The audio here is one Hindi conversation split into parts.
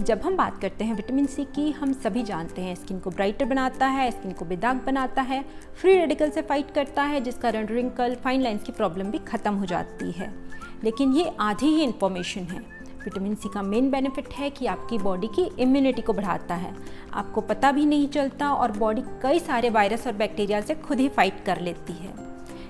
जब हम बात करते हैं विटामिन सी की, हम सभी जानते हैं स्किन को ब्राइटर बनाता है, स्किन को बेदाग बनाता है, फ्री रेडिकल से फाइट करता है, जिस कारण रिंकल, फाइन लाइंस की प्रॉब्लम भी ख़त्म हो जाती है। लेकिन ये आधी ही इन्फॉर्मेशन है। विटामिन सी का मेन बेनिफिट है कि आपकी बॉडी की इम्यूनिटी को बढ़ाता है। आपको पता भी नहीं चलता और बॉडी कई सारे वायरस और बैक्टीरिया से खुद ही फाइट कर लेती है।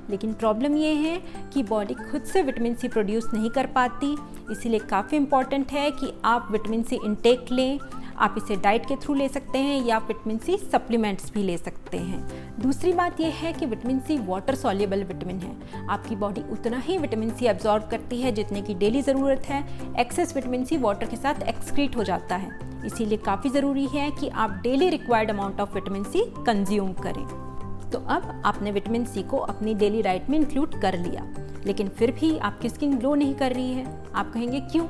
लेकिन प्रॉब्लम ये है कि बॉडी खुद से विटामिन सी प्रोड्यूस नहीं कर पाती, इसीलिए काफ़ी इम्पॉर्टेंट है कि आप विटामिन सी इंटेक लें। आप इसे डाइट के थ्रू ले सकते हैं या विटामिन सी सप्लीमेंट्स भी ले सकते हैं। दूसरी बात यह है कि vitamin C water soluble vitamin है। आपकी बॉडी उतना ही विटामिन सी एब्जॉर्ब करती है जितने की डेली ज़रूरत है। एक्सेस विटामिन सी वाटर के साथ एक्सक्रीट हो जाता है, इसीलिए काफ़ी ज़रूरी है कि आप daily required amount of vitamin C consume करें। तो अब आपने विटामिन सी को अपनी डेली डाइट में इंक्लूड कर लिया, लेकिन फिर भी आपकी स्किन ग्लो नहीं कर रही है। आप कहेंगे क्यों?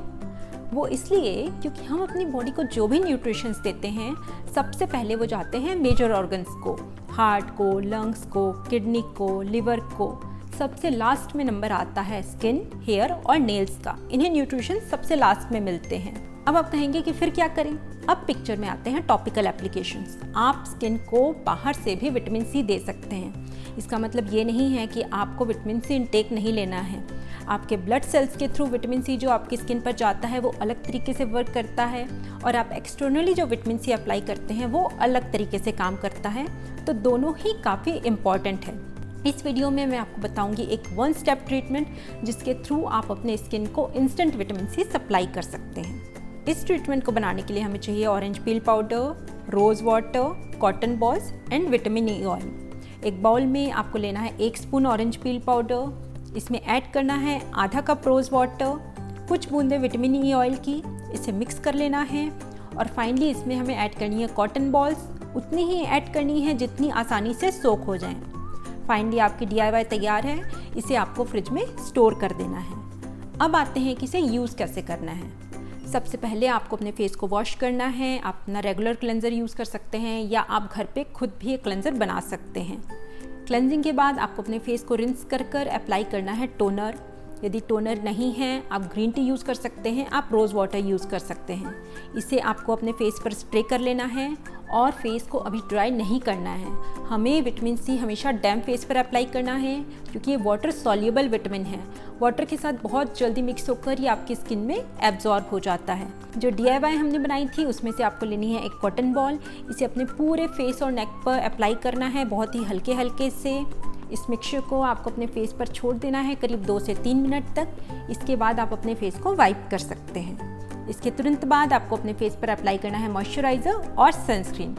वो इसलिए क्योंकि हम अपनी बॉडी को जो भी न्यूट्रिशंस देते हैं, सबसे पहले वो जाते हैं मेजर ऑर्गन्स को, हार्ट को, लंग्स को, किडनी को, लिवर को। सबसे लास्ट में नंबर आता है स्किन, हेयर और नेल्स का। इन्हें न्यूट्रिशन सबसे लास्ट में मिलते हैं। अब आप कहेंगे कि फिर क्या करें? अब पिक्चर में आते हैं टॉपिकल एप्लीकेशंस। आप स्किन को बाहर से भी विटामिन सी दे सकते हैं। इसका मतलब ये नहीं है कि आपको विटामिन सी इंटेक नहीं लेना है। आपके ब्लड सेल्स के थ्रू विटामिन सी जो आपकी स्किन पर जाता है वो अलग तरीके से वर्क करता है, और आप एक्सटर्नली जो विटामिन सी अप्लाई करते हैं वो अलग तरीके से काम करता है। तो दोनों ही काफ़ी इम्पॉर्टेंट है। इस वीडियो में मैं आपको बताऊंगी एक 1 स्टेप ट्रीटमेंट जिसके थ्रू आप अपने स्किन को इंस्टेंट विटामिन सी सप्लाई कर सकते हैं। इस ट्रीटमेंट को बनाने के लिए हमें चाहिए orange peel powder, rose water, cotton balls and vitamin E oil. एक बाउल में आपको लेना है 1 स्पून ऑरेंज पील पाउडर, इसमें ऐड करना है आधा कप रोज़ वाटर, कुछ बूंदे विटामिन ई ऑयल की, इसे मिक्स कर लेना है। और फाइनली इसमें हमें ऐड करनी है कॉटन बॉल्स, उतनी ही ऐड करनी है जितनी आसानी से सोक हो जाएं। फाइनली आपकी DIY तैयार है, इसे आपको फ्रिज में स्टोर कर देना है। अब आते हैं कि इसे यूज़ कैसे करना है। सबसे पहले आपको अपने फेस को वॉश करना है। आप अपना रेगुलर क्लेंजर यूज़ कर सकते हैं या आप घर पे खुद भी एक क्लेंजर बना सकते हैं। क्लेंजिंग के बाद आपको अपने फेस को रिंस कर अप्लाई करना है टोनर। यदि टोनर नहीं है, आप ग्रीन टी यूज़ कर सकते हैं, आप रोज़ वाटर यूज़ कर सकते हैं। इसे आपको अपने फेस पर स्प्रे कर लेना है और फेस को अभी ड्राई नहीं करना है। हमें विटामिन सी हमेशा डैम्प फेस पर अप्लाई करना है क्योंकि ये वाटर सॉल्युबल विटामिन है। वाटर के साथ बहुत जल्दी मिक्स होकर ये आपकी स्किन में एब्जॉर्ब हो जाता है। जो DIY हमने बनाई थी उसमें से आपको लेनी है एक कॉटन बॉल। इसे अपने पूरे फेस और नेक पर अप्लाई करना है बहुत ही हल्के हल्के से। इस मिक्सचर को आपको अपने फेस पर छोड़ देना है करीब 2 से 3 मिनट तक। इसके बाद आप अपने फेस को वाइप कर सकते हैं। इसके तुरंत बाद आपको अपने फेस पर अप्लाई करना है मॉइस्चराइज़र और सनस्क्रीन।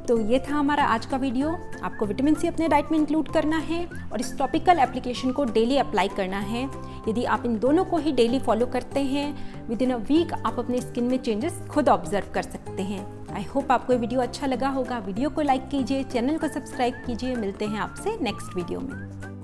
तो ये था हमारा आज का वीडियो। आपको विटामिन सी अपने डाइट में इंक्लूड करना है और इस टॉपिकल एप्लीकेशन को डेली अप्लाई करना है। यदि आप इन दोनों को ही डेली फॉलो करते हैं, विद इन अ वीक आप अपनी स्किन में चेंजेस खुद ऑब्जर्व कर सकते हैं। आई होप आपको ये वीडियो अच्छा लगा होगा। वीडियो को लाइक कीजिए, चैनल को सब्सक्राइब कीजिए। मिलते हैं आपसे नेक्स्ट वीडियो में।